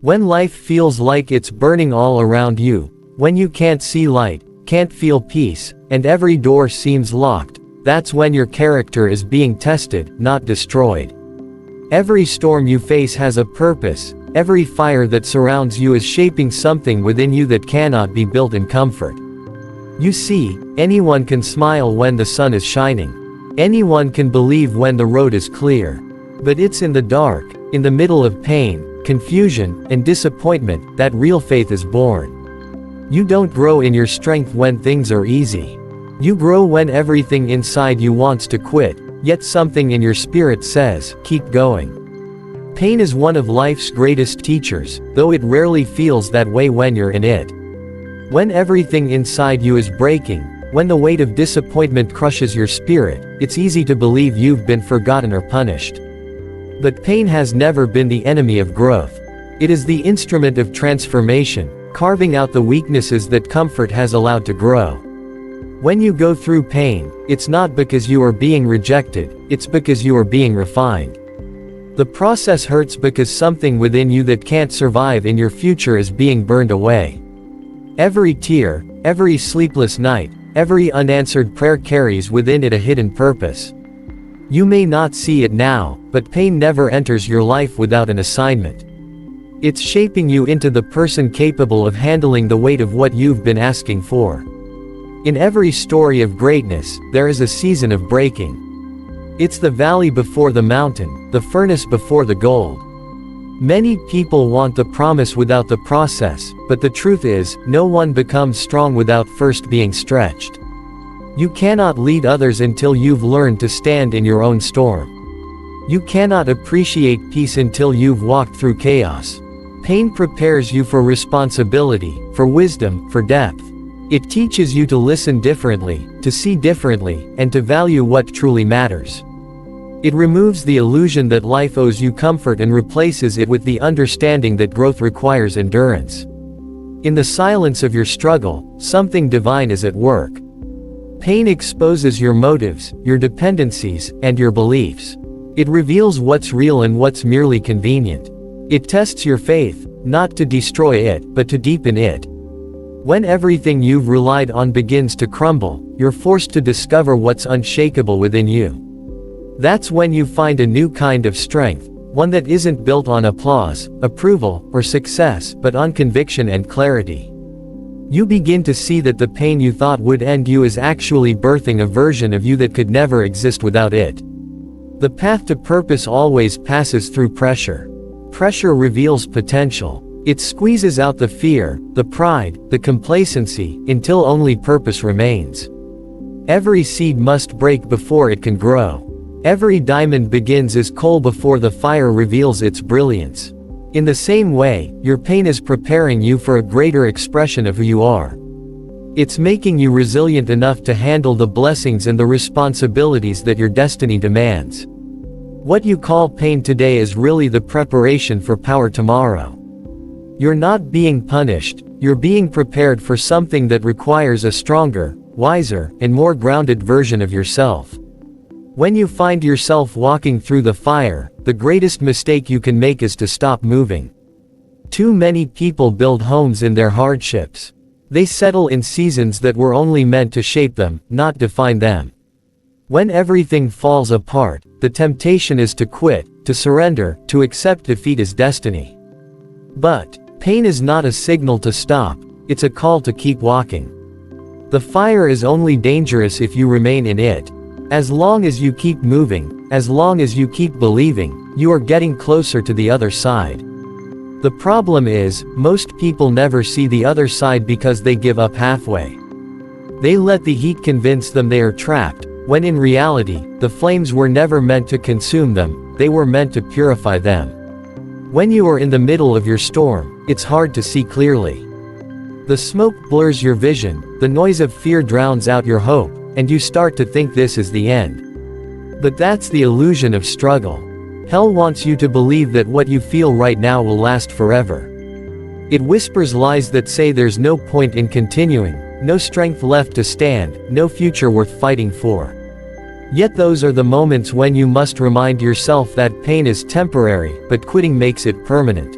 When life feels like it's burning all around you, when you can't see light, can't feel peace, and every door seems locked, that's when your character is being tested, not destroyed. Every storm you face has a purpose, every fire that surrounds you is shaping something within you that cannot be built in comfort. You see, anyone can smile when the sun is shining. Anyone can believe when the road is clear. But it's in the dark, in the middle of pain, confusion, and disappointment, that real faith is born. You don't grow in your strength when things are easy. You grow when everything inside you wants to quit, yet something in your spirit says, keep going. Pain is one of life's greatest teachers, though it rarely feels that way when you're in it. When everything inside you is breaking, when the weight of disappointment crushes your spirit, it's easy to believe you've been forgotten or punished. But pain has never been the enemy of growth. It is the instrument of transformation, carving out the weaknesses that comfort has allowed to grow. When you go through pain, it's not because you are being rejected, it's because you are being refined. The process hurts because something within you that can't survive in your future is being burned away. Every tear, every sleepless night, every unanswered prayer carries within it a hidden purpose. You may not see it now, but pain never enters your life without an assignment. It's shaping you into the person capable of handling the weight of what you've been asking for. In every story of greatness, there is a season of breaking. It's the valley before the mountain, the furnace before the gold. Many people want the promise without the process, but the truth is, no one becomes strong without first being stretched. You cannot lead others until you've learned to stand in your own storm. You cannot appreciate peace until you've walked through chaos. Pain prepares you for responsibility, for wisdom, for depth. It teaches you to listen differently, to see differently, and to value what truly matters. It removes the illusion that life owes you comfort and replaces it with the understanding that growth requires endurance. In the silence of your struggle, something divine is at work. Pain exposes your motives, your dependencies, and your beliefs. It reveals what's real and what's merely convenient. It tests your faith, not to destroy it, but to deepen it. When everything you've relied on begins to crumble, you're forced to discover what's unshakable within you. That's when you find a new kind of strength, one that isn't built on applause, approval, or success, but on conviction and clarity. You begin to see that the pain you thought would end you is actually birthing a version of you that could never exist without it. The path to purpose always passes through pressure. Pressure reveals potential. It squeezes out the fear, the pride, the complacency, until only purpose remains. Every seed must break before it can grow. Every diamond begins as coal before the fire reveals its brilliance. In the same way, your pain is preparing you for a greater expression of who you are. It's making you resilient enough to handle the blessings and the responsibilities that your destiny demands. What you call pain today is really the preparation for power tomorrow. You're not being punished, you're being prepared for something that requires a stronger, wiser, and more grounded version of yourself. When you find yourself walking through the fire, the greatest mistake you can make is to stop moving. Too many people build homes in their hardships. They settle in seasons that were only meant to shape them, not define them. When everything falls apart, the temptation is to quit, to surrender, to accept defeat as destiny. But pain is not a signal to stop, it's a call to keep walking. The fire is only dangerous if you remain in it. As long as you keep moving, as long as you keep believing, you are getting closer to the other side. The problem is, most people never see the other side because they give up halfway. They let the heat convince them they are trapped, when in reality, the flames were never meant to consume them, they were meant to purify them. When you are in the middle of your storm, it's hard to see clearly. The smoke blurs your vision, the noise of fear drowns out your hope, and you start to think this is the end. But that's the illusion of struggle. Hell wants you to believe that what you feel right now will last forever. It whispers lies that say there's no point in continuing, no strength left to stand, no future worth fighting for. Yet those are the moments when you must remind yourself that pain is temporary, but quitting makes it permanent.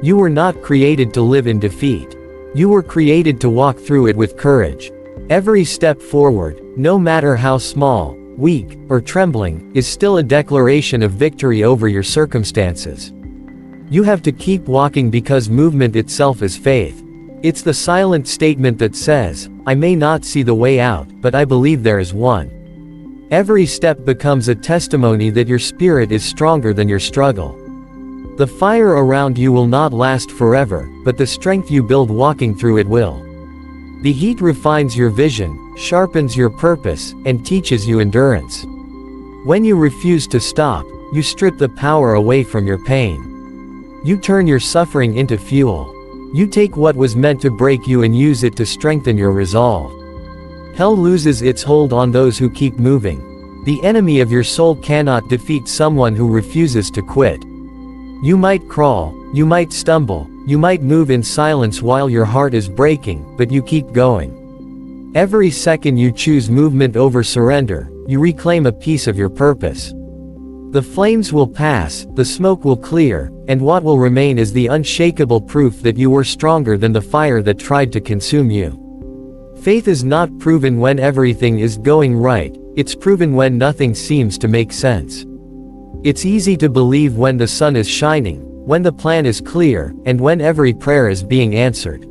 You were not created to live in defeat. You were created to walk through it with courage. Every step forward, no matter how small, weak, or trembling, is still a declaration of victory over your circumstances. You have to keep walking because movement itself is faith. It's the silent statement that says, I may not see the way out, but I believe there is one. Every step becomes a testimony that your spirit is stronger than your struggle. The fire around you will not last forever, but the strength you build walking through it will. The heat refines your vision, sharpens your purpose, and teaches you endurance. When you refuse to stop, you strip the power away from your pain. You turn your suffering into fuel. You take what was meant to break you and use it to strengthen your resolve. Hell loses its hold on those who keep moving. The enemy of your soul cannot defeat someone who refuses to quit. You might crawl, you might stumble, you might move in silence while your heart is breaking, but you keep going. Every second you choose movement over surrender, you reclaim a piece of your purpose. The flames will pass, the smoke will clear, and what will remain is the unshakable proof that you were stronger than the fire that tried to consume you. Faith is not proven when everything is going right, it's proven when nothing seems to make sense. It's easy to believe when the sun is shining, when the plan is clear, and when every prayer is being answered.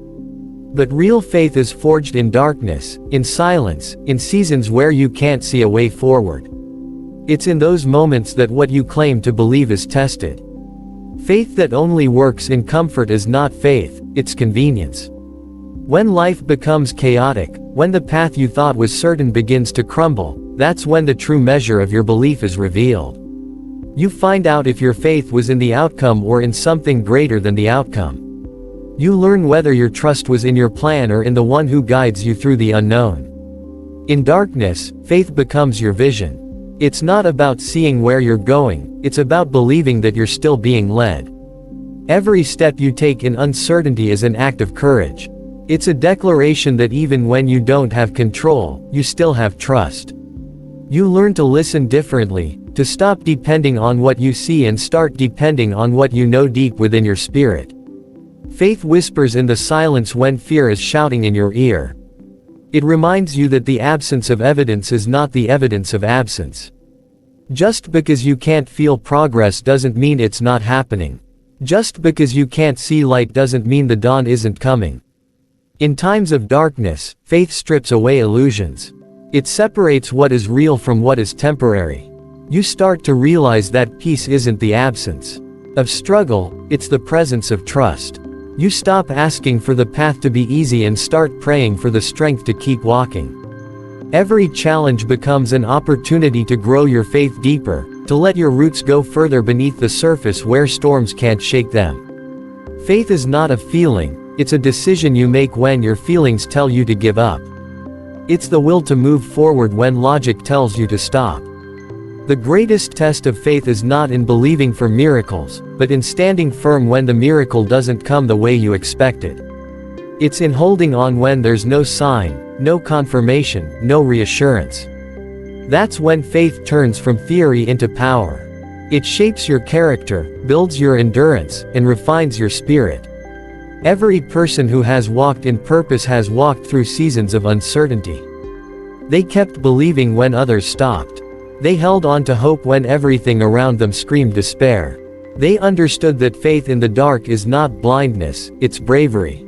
But real faith is forged in darkness, in silence, in seasons where you can't see a way forward. It's in those moments that what you claim to believe is tested. Faith that only works in comfort is not faith, it's convenience. When life becomes chaotic, when the path you thought was certain begins to crumble, that's when the true measure of your belief is revealed. You find out if your faith was in the outcome or in something greater than the outcome. You learn whether your trust was in your plan or in the one who guides you through the unknown. In darkness, faith becomes your vision. It's not about seeing where you're going, it's about believing that you're still being led. Every step you take in uncertainty is an act of courage. It's a declaration that even when you don't have control, you still have trust. You learn to listen differently, to stop depending on what you see and start depending on what you know deep within your spirit. Faith whispers in the silence when fear is shouting in your ear. It reminds you that the absence of evidence is not the evidence of absence. Just because you can't feel progress doesn't mean it's not happening. Just because you can't see light doesn't mean the dawn isn't coming. In times of darkness, faith strips away illusions. It separates what is real from what is temporary. You start to realize that peace isn't the absence of struggle, it's the presence of trust. You stop asking for the path to be easy and start praying for the strength to keep walking. Every challenge becomes an opportunity to grow your faith deeper, to let your roots go further beneath the surface where storms can't shake them. Faith is not a feeling, it's a decision you make when your feelings tell you to give up. It's the will to move forward when logic tells you to stop. The greatest test of faith is not in believing for miracles, but in standing firm when the miracle doesn't come the way you expected. It's in holding on when there's no sign, no confirmation, no reassurance. That's when faith turns from theory into power. It shapes your character, builds your endurance, and refines your spirit. Every person who has walked in purpose has walked through seasons of uncertainty. They kept believing when others stopped. They held on to hope when everything around them screamed despair. They understood that faith in the dark is not blindness, it's bravery.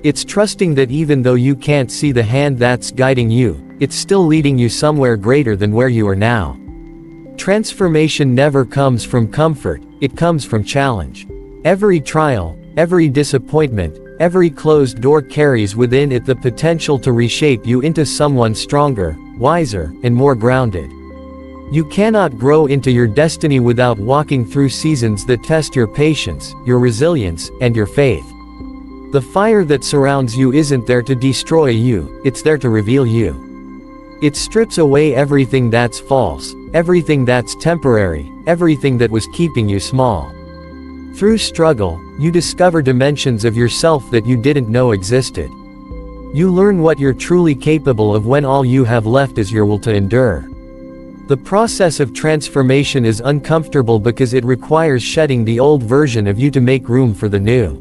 It's trusting that even though you can't see the hand that's guiding you, it's still leading you somewhere greater than where you are now. Transformation never comes from comfort, it comes from challenge. Every trial, every disappointment, every closed door carries within it the potential to reshape you into someone stronger, wiser, and more grounded. You cannot grow into your destiny without walking through seasons that test your patience, your resilience, and your faith. The fire that surrounds you isn't there to destroy you, it's there to reveal you. It strips away everything that's false, everything that's temporary, everything that was keeping you small. Through struggle, you discover dimensions of yourself that you didn't know existed. You learn what you're truly capable of when all you have left is your will to endure. The process of transformation is uncomfortable because it requires shedding the old version of you to make room for the new.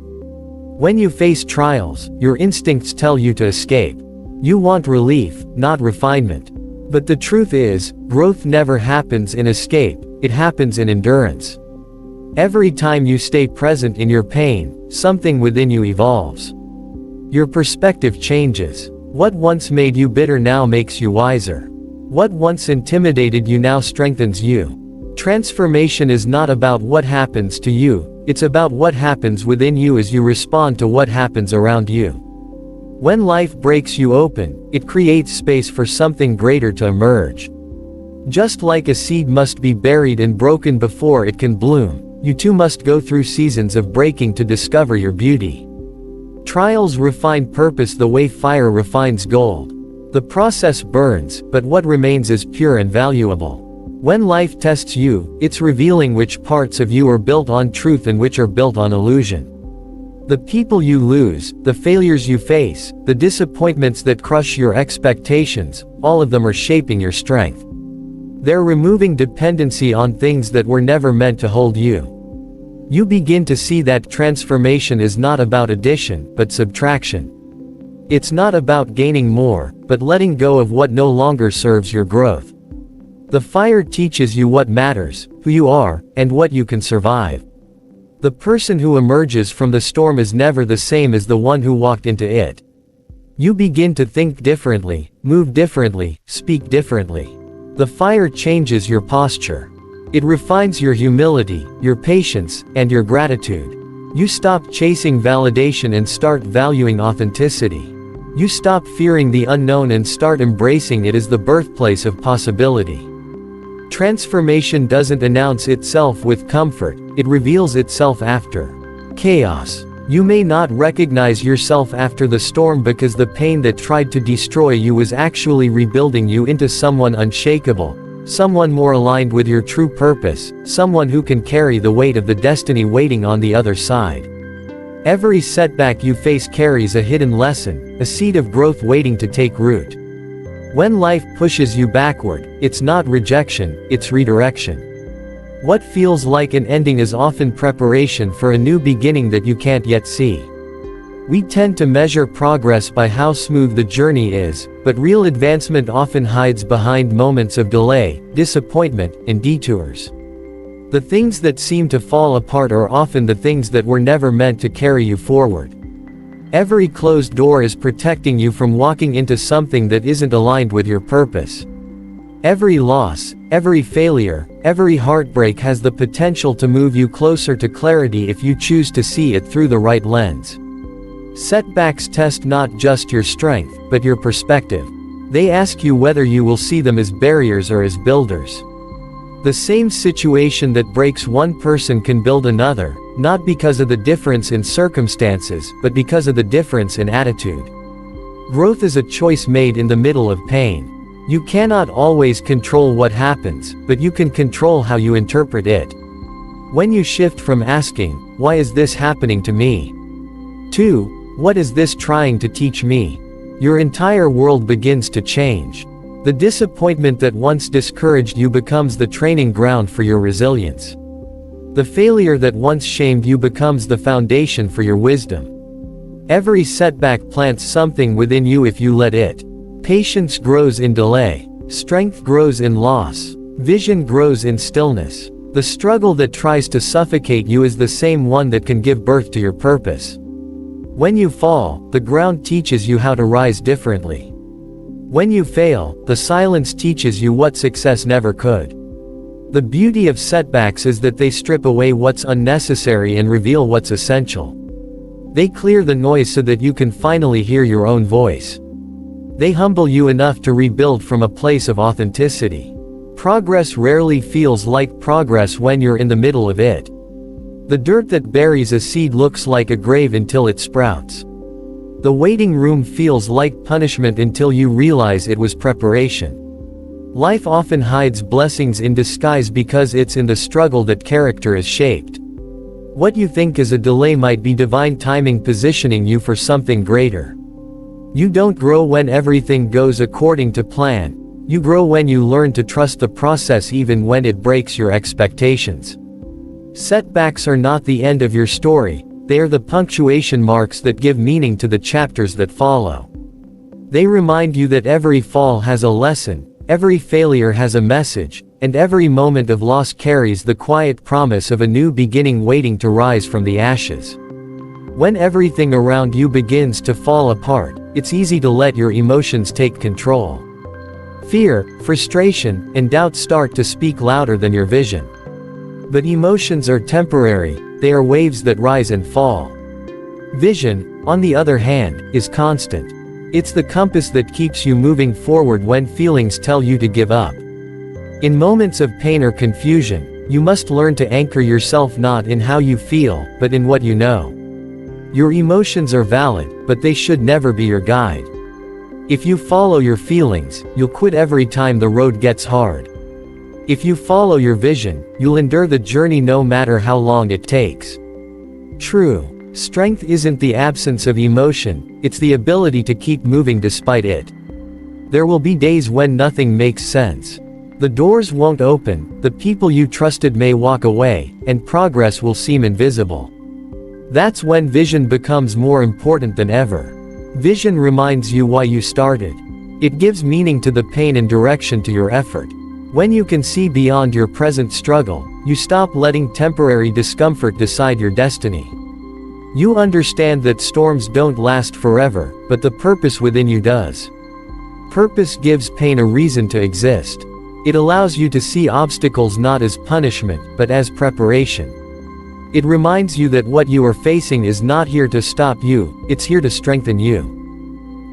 When you face trials, your instincts tell you to escape. You want relief, not refinement. But the truth is, growth never happens in escape, it happens in endurance. Every time you stay present in your pain, something within you evolves. Your perspective changes. What once made you bitter now makes you wiser. What once intimidated you now strengthens you. Transformation is not about what happens to you, it's about what happens within you as you respond to what happens around you. When life breaks you open, it creates space for something greater to emerge. Just like a seed must be buried and broken before it can bloom, you too must go through seasons of breaking to discover your beauty. Trials refine purpose the way fire refines gold. The process burns, but what remains is pure and valuable. When life tests you, it's revealing which parts of you are built on truth and which are built on illusion. The people you lose, the failures you face, the disappointments that crush your expectations, all of them are shaping your strength. They're removing dependency on things that were never meant to hold you. You begin to see that transformation is not about addition, but subtraction. It's not about gaining more, but letting go of what no longer serves your growth. The fire teaches you what matters, who you are, and what you can survive. The person who emerges from the storm is never the same as the one who walked into it. You begin to think differently, move differently, speak differently. The fire changes your posture. It refines your humility, your patience, and your gratitude. You stop chasing validation and start valuing authenticity. You stop fearing the unknown and start embracing it as the birthplace of possibility. Transformation doesn't announce itself with comfort, it reveals itself after chaos. You may not recognize yourself after the storm because the pain that tried to destroy you was actually rebuilding you into someone unshakable, someone more aligned with your true purpose, someone who can carry the weight of the destiny waiting on the other side. Every setback you face carries a hidden lesson, a seed of growth waiting to take root. When life pushes you backward, it's not rejection, it's redirection. What feels like an ending is often preparation for a new beginning that you can't yet see. We tend to measure progress by how smooth the journey is, but real advancement often hides behind moments of delay, disappointment, and detours. The things that seem to fall apart are often the things that were never meant to carry you forward. Every closed door is protecting you from walking into something that isn't aligned with your purpose. Every loss, every failure, every heartbreak has the potential to move you closer to clarity if you choose to see it through the right lens. Setbacks test not just your strength, but your perspective. They ask you whether you will see them as barriers or as builders. The same situation that breaks one person can build another, not because of the difference in circumstances, but because of the difference in attitude. Growth is a choice made in the middle of pain. You cannot always control what happens, but you can control how you interpret it. When you shift from asking, "Why is this happening to me?" to, "What is this trying to teach me?" your entire world begins to change. The disappointment that once discouraged you becomes the training ground for your resilience. The failure that once shamed you becomes the foundation for your wisdom. Every setback plants something within you if you let it. Patience grows in delay. Strength grows in loss. Vision grows in stillness. The struggle that tries to suffocate you is the same one that can give birth to your purpose. When you fall, the ground teaches you how to rise differently. When you fail, the silence teaches you what success never could. The beauty of setbacks is that they strip away what's unnecessary and reveal what's essential. They clear the noise so that you can finally hear your own voice. They humble you enough to rebuild from a place of authenticity. Progress rarely feels like progress when you're in the middle of it. The dirt that buries a seed looks like a grave until it sprouts. The waiting room feels like punishment until you realize it was preparation. Life often hides blessings in disguise because it's in the struggle that character is shaped. What you think is a delay might be divine timing positioning you for something greater. You don't grow when everything goes according to plan. You grow when you learn to trust the process even when it breaks your expectations. Setbacks are not the end of your story, they are the punctuation marks that give meaning to the chapters that follow. They remind you that every fall has a lesson, every failure has a message, and every moment of loss carries the quiet promise of a new beginning waiting to rise from the ashes. When everything around you begins to fall apart, it's easy to let your emotions take control. Fear, frustration, and doubt start to speak louder than your vision. But emotions are temporary, they are waves that rise and fall. Vision, on the other hand, is constant. It's the compass that keeps you moving forward when feelings tell you to give up. In moments of pain or confusion, you must learn to anchor yourself not in how you feel, but in what you know. Your emotions are valid, but they should never be your guide. If you follow your feelings, you'll quit every time the road gets hard. If you follow your vision, you'll endure the journey no matter how long it takes. True strength isn't the absence of emotion, it's the ability to keep moving despite it. There will be days when nothing makes sense. The doors won't open, the people you trusted may walk away, and progress will seem invisible. That's when vision becomes more important than ever. Vision reminds you why you started. It gives meaning to the pain and direction to your effort. When you can see beyond your present struggle, you stop letting temporary discomfort decide your destiny. You understand that storms don't last forever, but the purpose within you does. Purpose gives pain a reason to exist. It allows you to see obstacles not as punishment, but as preparation. It reminds you that what you are facing is not here to stop you, it's here to strengthen you.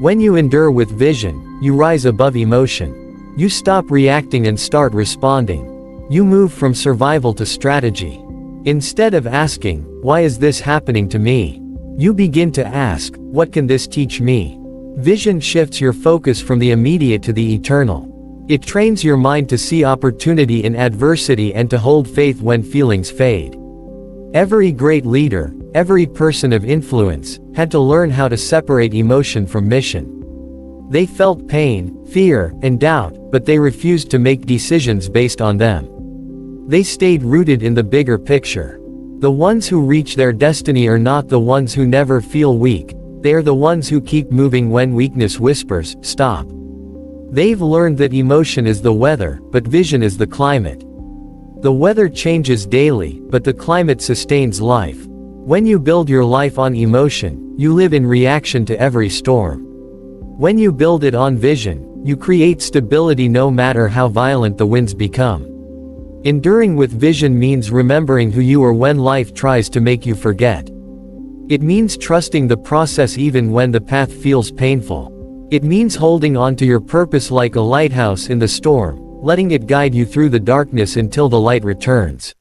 When you endure with vision, you rise above emotion. You stop reacting and start responding. You move from survival to strategy. Instead of asking, "Why is this happening to me?" you begin to ask, "What can this teach me?" Vision shifts your focus from the immediate to the eternal. It trains your mind to see opportunity in adversity and to hold faith when feelings fade. Every great leader, every person of influence, had to learn how to separate emotion from mission. They felt pain, fear, and doubt, but they refused to make decisions based on them. They stayed rooted in the bigger picture. The ones who reach their destiny are not the ones who never feel weak, they are the ones who keep moving when weakness whispers, "Stop." They've learned that emotion is the weather, but vision is the climate. The weather changes daily, but the climate sustains life. When you build your life on emotion, you live in reaction to every storm. When you build it on vision, you create stability no matter how violent the winds become. Enduring with vision means remembering who you are when life tries to make you forget. It means trusting the process even when the path feels painful. It means holding on to your purpose like a lighthouse in the storm, letting it guide you through the darkness until the light returns.